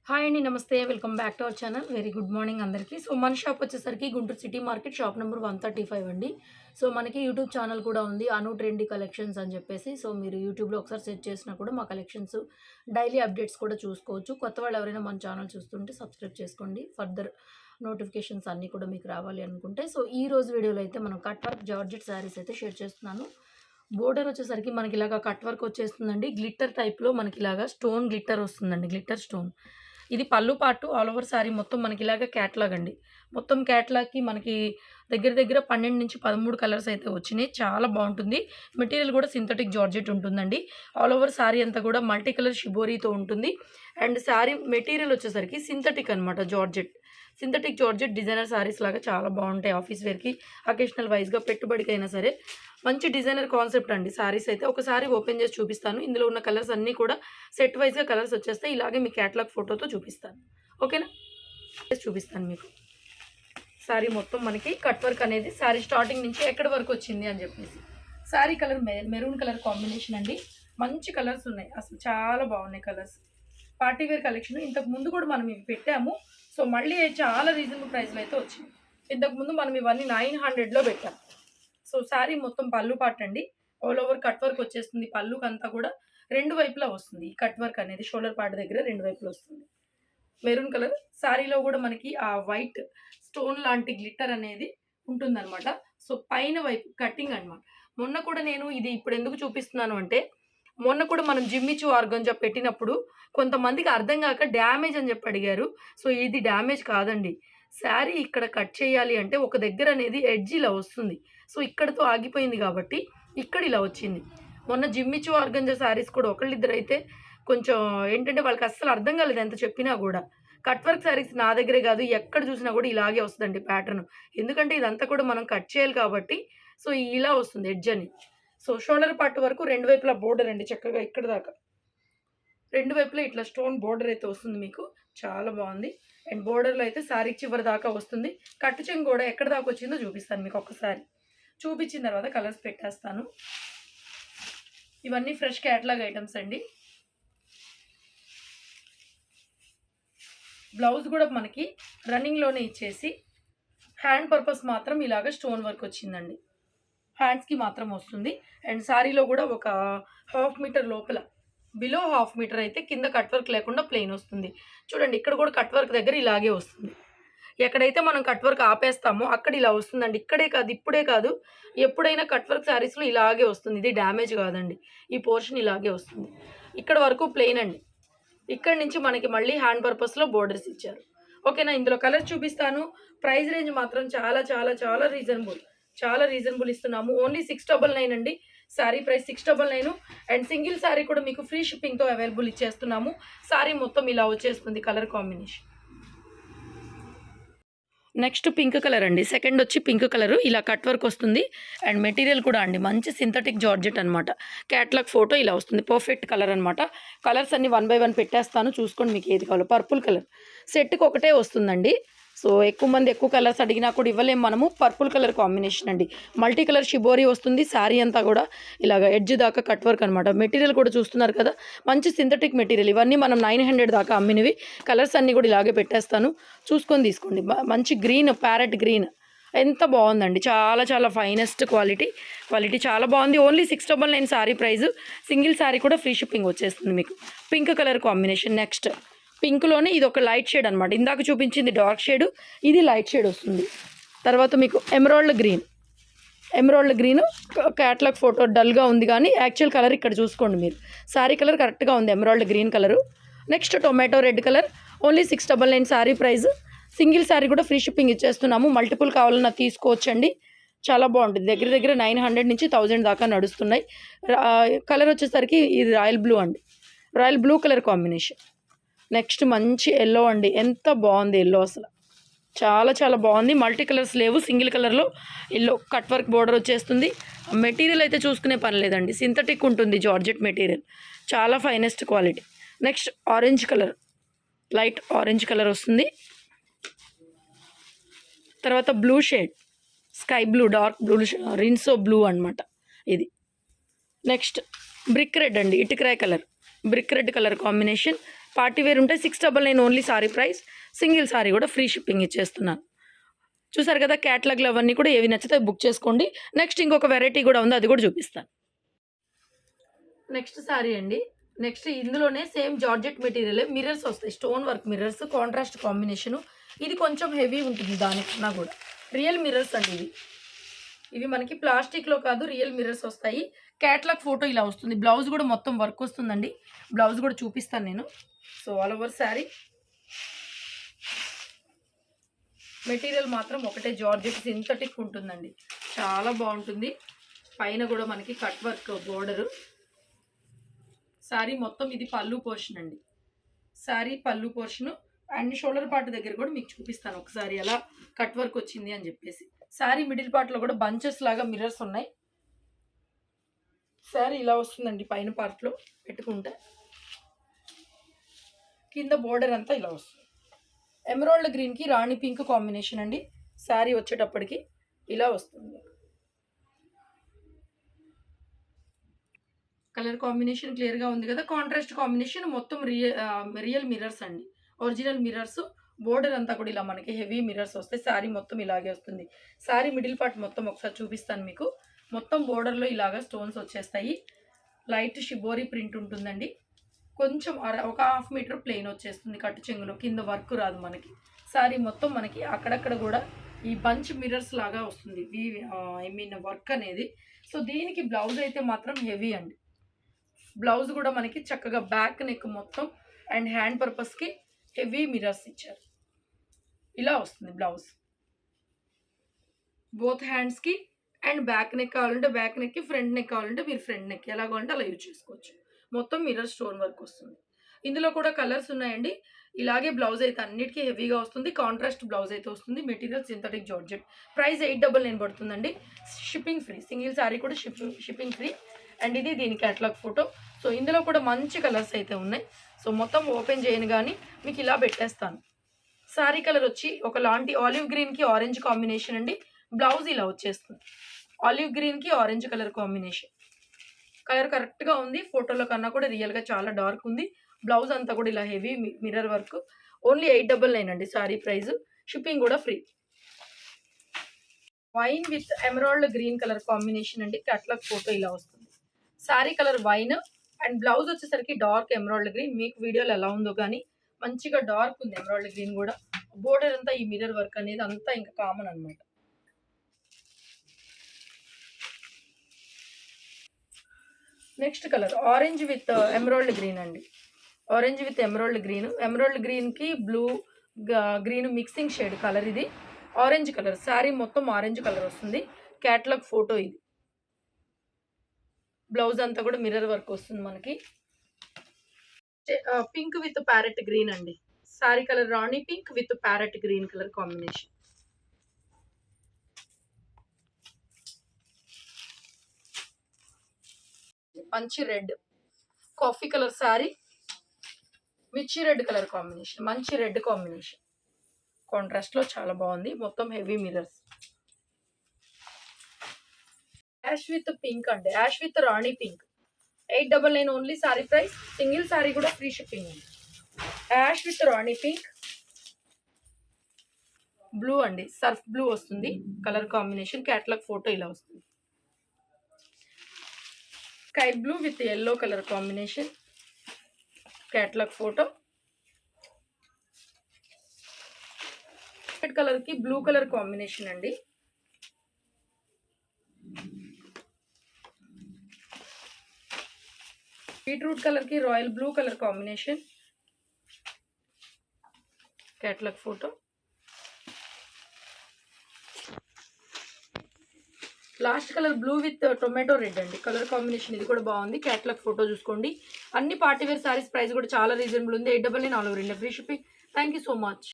Hi అండి. నమస్తే. Welcome back to our channel. Very good morning అందరికీ. సో, మన షాప్ వచ్చేసరికి Guntur city market shop number 135 అండి. సో, మనకి యూట్యూబ్ ఛానల్ కూడా ఉంది. అను ట్రెండీ కలెక్షన్స్ అని చెప్పేసి. సో, మీరు యూట్యూబ్‌లో ఒకసారి సెర్చ్ చేసినా కూడా మా కలెక్షన్స్ డైలీ అప్డేట్స్ కూడా చూసుకోవచ్చు. కొత్త వాళ్ళు ఎవరైనా మన ఛానల్ చూస్తుంటే సబ్స్క్రైబ్ చేసుకోండి. ఫర్దర్ నోటిఫికేషన్స్ అన్నీ కూడా మీకు రావాలి అనుకుంటే. సో, ఈ రోజు వీడియోలో అయితే మనం కట్ వర్క్ జార్జెట్ శారీస్ అయితే షేర్ చేస్తున్నాను. బోర్డర్ వచ్చేసరికి మనకి ఇలాగా కట్ వర్క్ వచ్చేస్తుందండి. గ్లిట్టర్ టైప్‌లో మనకి ఇలాగా స్టోన్ గ్లిట్టర్ వస్తుందండి. Glitter stone. ఇది పళ్ళు పార్ట్ ఆల్ ఓవర్ సారీ మొత్తం మనకి ఇలాగ క్యాట్లాగ్ అండి. మొత్తం క్యాట్లాగ్‌కి మనకి దగ్గర దగ్గర 12-13 కలర్స్ అయితే వచ్చినాయి. చాలా బావుంటుంది. మెటీరియల్ కూడా సింథటిక్ జార్జెట్ ఉంటుందండి. ఆల్ ఓవర్ సారీ అంతా కూడా మల్టీ కలర్ షిబోరీతో ఉంటుంది. అండ్ సారీ మెటీరియల్ వచ్చేసరికి సింథటిక్ అనమాట georgette. Synthetic georgette designer saris లాగా చాలా బావుంటాయి. ఆఫీస్ వేర్‌కి, అకేషనల్ వైస్‌గా పెట్టుబడికైనా సరే మంచి డిజైనర్ కాన్సెప్ట్ అండి సారీస్ అయితే. ఒకసారి ఓపెన్ చేసి చూపిస్తాను. ఇందులో ఉన్న కలర్స్ అన్నీ కూడా సెట్ వైస్‌గా కలర్స్ వచ్చేస్తాయి. ఇలాగే మీ క్యాటలాగ్ ఫోటోతో చూపిస్తాను. ఓకేనా? చూపిస్తాను మీకు. సారీ మొత్తం మనకి కట్ వర్క్ అనేది సారీ స్టార్టింగ్ నుంచి ఎక్కడి వరకు వచ్చింది అని చెప్పేసి. Sorry colour maroon colour combination అండి. మంచి కలర్స్ ఉన్నాయి. అసలు చాలా బాగున్నాయి కలర్స్. పార్టీ వేర్ కలెక్షన్ ఇంతకు ముందు కూడా మనం ఇవి పెట్టాము. సో, మళ్ళీ చాలా రీజనబుల్ ప్రైస్‌లో అయితే వచ్చింది. ఇంతకుముందు మనం ఇవన్నీ 900లో పెట్టాం. సో, శారీ మొత్తం పళ్ళు పార్ట్ అండి. ఆల్ ఓవర్ కట్ వర్క్ వచ్చేస్తుంది. పళ్ళుకంతా కూడా 2 వైపులా వస్తుంది. ఈ కట్ వర్క్ అనేది షోల్డర్ పార్ట్ దగ్గర 2 వైపులా వస్తుంది. మెరూన్ కలర్ శారీలో కూడా మనకి ఆ వైట్ స్టోన్ లాంటి గ్లిట్టర్ అనేది ఉంటుందన్నమాట. సో, పైన వైపు కటింగ్ అనమాట. మొన్న కూడా నేను ఇది ఇప్పుడు ఎందుకు చూపిస్తున్నాను అంటే, మొన్న కూడా మనం జిమ్మిచు ఆర్గంజా పెట్టినప్పుడు కొంతమందికి అర్థం కాక డ్యామేజ్ అని చెప్పి అడిగారు. సో, ఇది డ్యామేజ్ కాదండి. శారీ ఇక్కడ కట్ చేయాలి అంటే ఒక దగ్గర అనేది ఎడ్జ్ ఇలా వస్తుంది. సో, ఇక్కడితో ఆగిపోయింది కాబట్టి ఇక్కడ ఇలా వచ్చింది. మొన్న జిమ్మిచు ఆర్గంజా శారీస్ కూడా ఒకళ్ళిద్దరైతే కొంచెం ఏంటంటే వాళ్ళకి అస్సలు అర్థం కాలేదు ఎంత చెప్పినా గూడా. కట్ వర్క్ శారీస్ నా దగ్గరే గాదు ఎక్కడ చూసినా గూడా ఇలాగే వస్తదండి ప్యాటర్న్. ఎందుకంటే ఇదంతా కూడా మనం కట్ చేయాలి కాబట్టి సో, ఇలా వస్తుంది ఎడ్జ్ అని. సో, షోల్డర్ పార్ట్ వరకు 2 వైపులా బోర్డర్ అండి చక్కగా ఇక్కడి దాకా. 2 వైపులా ఇట్లా స్టోన్ బోర్డర్ అయితే వస్తుంది మీకు. చాలా బావుంది. అండ్ బోర్డర్‌లో అయితే శారీ చివరి దాకా వస్తుంది. కట్టు చెంగు కూడా ఎక్కడి దాకా వచ్చిందో చూపిస్తాను మీకు ఒక్కసారి. చూపించిన తర్వాత కలర్స్ పెట్టేస్తాను. ఇవన్నీ ఫ్రెష్ క్యాటలాగ్ ఐటమ్స్ అండి. బ్లౌజ్ కూడా మనకి రన్నింగ్‌లోనే ఇచ్చేసి హ్యాండ్ పర్పస్ మాత్రం ఇలాగ స్టోన్ వర్క్ వచ్చిందండి. హ్యాండ్స్‌కి మాత్రం వస్తుంది. అండ్ శారీలో కూడా ఒక హాఫ్ మీటర్ లోపల బిలో హాఫ్ మీటర్ అయితే కింద కట్ వర్క్ లేకుండా ప్లెయిన్ వస్తుంది. చూడండి ఇక్కడ కూడా కట్ వర్క్ దగ్గర ఇలాగే వస్తుంది. ఎక్కడైతే మనం కట్ వర్క్ ఆపేస్తామో అక్కడ ఇలా వస్తుందండి. ఇక్కడే కాదు, ఇప్పుడే కాదు, ఎప్పుడైనా కట్ వర్క్ శారీస్‌లో ఇలాగే వస్తుంది. ఇది డ్యామేజ్ కాదండి. ఈ పోర్షన్ ఇలాగే వస్తుంది. ఇక్కడ వరకు ప్లెయిన్ అండి. ఇక్కడి నుంచి మనకి మళ్ళీ హ్యాండ్ పర్పస్‌లో బోర్డర్స్ ఇచ్చారు. ఓకేనా? ఇందులో కలర్స్ చూపిస్తాను. ప్రైస్ రేంజ్ మాత్రం చాలా చాలా చాలా రీజనబుల్. చాలా రీజనబుల్ ఇస్తున్నాము. ఓన్లీ 699 అండి. Sari price 699 and single sari కూడా మీకు ఫ్రీ షిప్పింగ్‌తో అవైలబుల్ ఇచ్చేస్తున్నాము. శారీ మొత్తం ఇలా వచ్చేస్తుంది colour combination. Next pink colour అండి. సెకండ్ వచ్చి పింక్ కలరు ఇలా కట్ వర్క్ వస్తుంది. అండ్ మెటీరియల్ కూడా అండి మంచి సింథటిక్ జార్జెట్ అనమాట. క్యాట్లాగ్ ఫోటో ఇలా వస్తుంది. పర్ఫెక్ట్ కలర్ అనమాట. కలర్స్ అన్ని 1 బై 1 పెట్టేస్తాను. చూసుకోండి మీకు ఏది కావాలో. పర్పుల్ కలర్ సెట్‌కి ఒకటే వస్తుందండి. సో, ఎక్కువ మంది ఎక్కువ కలర్స్ అడిగినా కూడా ఇవ్వలేము మనము. పర్పుల్ కలర్ కాంబినేషన్ అండి. మల్టీ కలర్ షిబోరీ వస్తుంది. శారీ అంతా కూడా ఇలాగ ఎడ్జ్ దాకా కట్ వర్క్ అనమాట. మెటీరియల్ కూడా చూస్తున్నారు కదా, మంచి సింథటిక్ మెటీరియల్. ఇవన్నీ మనం 900 దాకా అమ్మినవి. కలర్స్ అన్నీ కూడా ఇలాగే పెట్టేస్తాను. చూసుకొని తీసుకోండి. మంచి గ్రీన్, ప్యారెట్ గ్రీన్ ఎంత బాగుందండి. చాలా చాలా ఫైనెస్ట్ క్వాలిటీ చాలా బాగుంది. Only 699 sari price. Single sari కూడా ఫ్రీ షిప్పింగ్ వచ్చేస్తుంది మీకు. Pink colour combination. నెక్స్ట్ పింక్లోనే ఇది ఒక లైట్ షేడ్ అనమాట. ఇందాక చూపించింది డార్క్ షేడ్, ఇది లైట్ షేడ్ వస్తుంది. తర్వాత మీకు ఎమరాల్డ్ గ్రీన్ క్యాట్లాగ్ ఫోటో డల్గా ఉంది కానీ యాక్చువల్ కలర్ ఇక్కడ చూసుకోండి మీరు. శారీ కలర్ కరెక్ట్గా ఉంది, emerald green colour. Next tomato red colour. Only 699 sari price. Single sari కూడా ఫ్రీ షిప్పింగ్ ఇచ్చేస్తున్నాము. మల్టిపుల్ కావాలన్నా తీసుకోవచ్చండి. చాలా బాగుంటుంది. దగ్గర దగ్గర 900 నుంచి 1000 దాకా నడుస్తున్నాయి. కలర్ వచ్చేసరికి ఇది రాయల్ బ్లూ అండి. Royal blue colour combination. Next మంచి ఎల్లో అండి. ఎంత బాగుంది ఎల్లో, అసలు చాలా చాలా బాగుంది. మల్టీ కలర్స్ లేవు, సింగిల్ కలర్లో ఎల్లో కట్ వర్క్ బోర్డర్ వచ్చేస్తుంది. మెటీరియల్ అయితే చూసుకునే పని లేదండి. సింథటిక్ ఉంటుంది జార్జెట్ మెటీరియల్. చాలా finest quality. Next orange colour, light orange colour వస్తుంది. తర్వాత blue shade, sky blue, dark blue, Rinso blue అనమాట ఇది. నెక్స్ట్ బ్రిక్ రెడ్ అండి. ఇటుకరాయ్ colour, brick red colour combination. Party wear ఉంటే 699 only sorry price. Single sorry కూడా free shipping ఇచ్చేస్తున్నాను. చూసారు కదా క్యాటలాగ్లు అవన్నీ కూడా ఏవి నచ్చితే బుక్ చేసుకోండి. నెక్స్ట్ ఇంకొక వెరైటీ కూడా ఉంది, అది కూడా చూపిస్తాను. నెక్స్ట్ సారీ అండి. నెక్స్ట్ ఇందులోనే సేమ్ జార్జెట్ మెటీరియల్ మిర్రర్స్ వస్తాయి, stone work mirrors, contrast combination. ఇది కొంచెం హెవీ ఉంటుంది దానికన్నా కూడా. రియల్ మిర్రర్స్ అండి ఇవి మనకి ప్లాస్టిక్లో కాదు, రియల్ మిర్రర్స్ వస్తాయి. క్యాటలాగ్ ఫోటో ఇలా వస్తుంది. బ్లౌజ్ కూడా మొత్తం వర్క్ వస్తుందండి. బ్లౌజ్ కూడా చూపిస్తాను నేను. So all over sari material మాత్రం ఒకటే జార్జెట్ సింథటిక్ ఉంటుందండి, చాలా బాగుంటుంది. పైన కూడా మనకి కట్ వర్క్ బోర్డరు. శారీ మొత్తం ఇది పళ్ళు పోర్షన్ అండి. శారీ పళ్ళు పోర్షను అండ్ షోల్డర్ పార్ట్ దగ్గర కూడా మీకు చూపిస్తాను ఒకసారి ఎలా కట్ వర్క్ వచ్చింది అని చెప్పేసి. శారీ మిడిల్ పార్ట్లో కూడా బంచెస్ లాగా మిర్రర్స్ ఉన్నాయి. శారీ ఇలా వస్తుందండి, పైన పార్ట్లో పెట్టుకుంటే కింద బోర్డర్ అంతా ఇలా వస్తుంది. ఎమరాల్డ్ గ్రీన్కి రాణి పింక్ కాంబినేషన్ అండి. శారీ వచ్చేటప్పటికి ఇలా వస్తుంది. కలర్ కాంబినేషన్ క్లియర్గా ఉంది కదా. కాంట్రాస్ట్ కాంబినేషన్ మొత్తం రియల్ మిర్రర్స్ అండి, ఒరిజినల్ మిర్రర్స్. బోర్డర్ అంతా కూడా ఇలా మనకి హెవీ మిర్రర్స్ వస్తాయి. శారీ మొత్తం ఇలాగే వస్తుంది. శారీ మిడిల్ పార్ట్ మొత్తం ఒకసారి చూపిస్తాను మీకు. మొత్తం బోర్డర్లో ఇలాగా స్టోన్స్ వచ్చేస్తాయి. లైట్ షిబోరీ ప్రింట్ ఉంటుందండి. కొంచెం ఒక 1/2 మీటర్ ప్లెయిన్ వచ్చేస్తుంది కట్టు చెంగులో, కింద వర్క్ రాదు మనకి. శారీ మొత్తం మనకి అక్కడక్కడ కూడా ఈ బంచ్ మిర్రర్స్ లాగా వస్తుంది, వర్క్ అనేది. సో దీనికి బ్లౌజ్ అయితే మాత్రం హెవీ అండి. బ్లౌజ్ కూడా మనకి చక్కగా బ్యాక్ నెక్ మొత్తం అండ్ హ్యాండ్ పర్పస్కి హెవీ మిర్రర్స్ ఇచ్చారు. ఇలా వస్తుంది బ్లౌజ్. బోత్ హ్యాండ్స్కి అండ్ బ్యాక్ నెక్ కావాలంటే బ్యాక్ నెక్కి, ఫ్రంట్ నెక్ కావాలంటే మీరు ఫ్రంట్ నెక్ ఎలా కావాలంటే అలా యూజ్ చేసుకోవచ్చు. మొత్తం మిర్రర్ స్టోన్ వర్క్ వస్తుంది. ఇందులో కూడా కలర్స్ ఉన్నాయండి. ఇలాగే బ్లౌజ్ అయితే అన్నిటికీ హెవీగా వస్తుంది. కాంట్రాస్ట్ బ్లౌజ్ అయితే వస్తుంది. Material synthetic georgette. ప్రైస్ 899 పడుతుందండి. Shipping free. సింగిల్ శారీ కూడా షిప్పింగ్ ఫ్రీ. అండ్ ఇది దీని క్యాటలాగ్ ఫోటో. సో ఇందులో కూడా మంచి కలర్స్ అయితే ఉన్నాయి. సో మొత్తం ఓపెన్ చేయను కానీ మీకు ఇలా పెట్టేస్తాను. శారీ కలర్ వచ్చి ఒకలాంటి ఆలివ్ గ్రీన్కి ఆరెంజ్ కాంబినేషన్ అండి. బ్లౌజ్ ఇలా వచ్చేస్తుంది. ఆలివ్ గ్రీన్కి ఆరెంజ్ కలర్ కాంబినేషన్. కలర్ కరెక్ట్గా ఉంది. ఫోటోలో కన్నా కూడా రియల్గా చాలా డార్క్ ఉంది. బ్లౌజ్ అంతా కూడా ఇలా హెవీ మిర్రర్ వర్క్. ఓన్లీ 899 అండి శారీ ప్రైస్. షిప్పింగ్ కూడా free. Wine with emerald green colour combination అండి. క్యాటలాగ్ ఫోటో ఇలా వస్తుంది. Sari colour wine and blouse వచ్చేసరికి డార్క్ ఎమరాల్డ్ గ్రీన్. మీకు వీడియోలో ఎలా ఉందో కానీ మంచిగా డార్క్ ఉంది ఎమరాల్డ్ గ్రీన్ కూడా. బోర్డర్ అంతా ఈ మిర్రర్ వర్క్ అనేది అంతా ఇంకా కామన్ అనమాట. Next colour orange with emerald green అండి. Orange with emerald green. Emerald గ్రీన్కి blue green mixing shade colour ఇది. Orange colour. శారీ మొత్తం ఆరెంజ్ కలర్ వస్తుంది. క్యాటలాగ్ ఫోటో ఇది. బ్లౌజ్ అంతా కూడా మిర్రర్ వర్క్ వస్తుంది మనకి. పింక్ విత్ ప్యారెట్ గ్రీన్ అండి. Sari colour rani pink with parrot green colour combination. మంచి రెడ్ కాఫీ కలర్ శారీ, మిర్చి రెడ్ కలర్ కాంబినేషన్. మంచి రెడ్ కాంబినేషన్, కాంట్రాస్ట్లో చాలా బాగుంది. మొత్తం heavy mirrors. Ash with pink అండి. Ash with rani pink. 899 only sari price. Single sari కూడా ఫ్రీ షిప్పింగ్ ఉంది. Ash with rani pink. Blue అండి, సర్ఫ్ బ్లూ వస్తుంది కలర్ కాంబినేషన్. క్యాటలాగ్ ఫోటో ఇలా వస్తుంది. Sky blue with yellow colour combination. Catalogue photo. Red కలర్కి blue colour combination అండి. Beetroot కలర్కి royal blue colour combination. Catalogue photo. Last colour blue with tomato red అండి. Colour combination ఇది కూడా బాగుంది. Catalogue photo చూసుకోండి. అన్ని పార్టీవేర్ సారీస్ ప్రైస్ కూడా చాలా రీజనబుల్ ఉంది. 899 all over India free shipping. Thank you so much.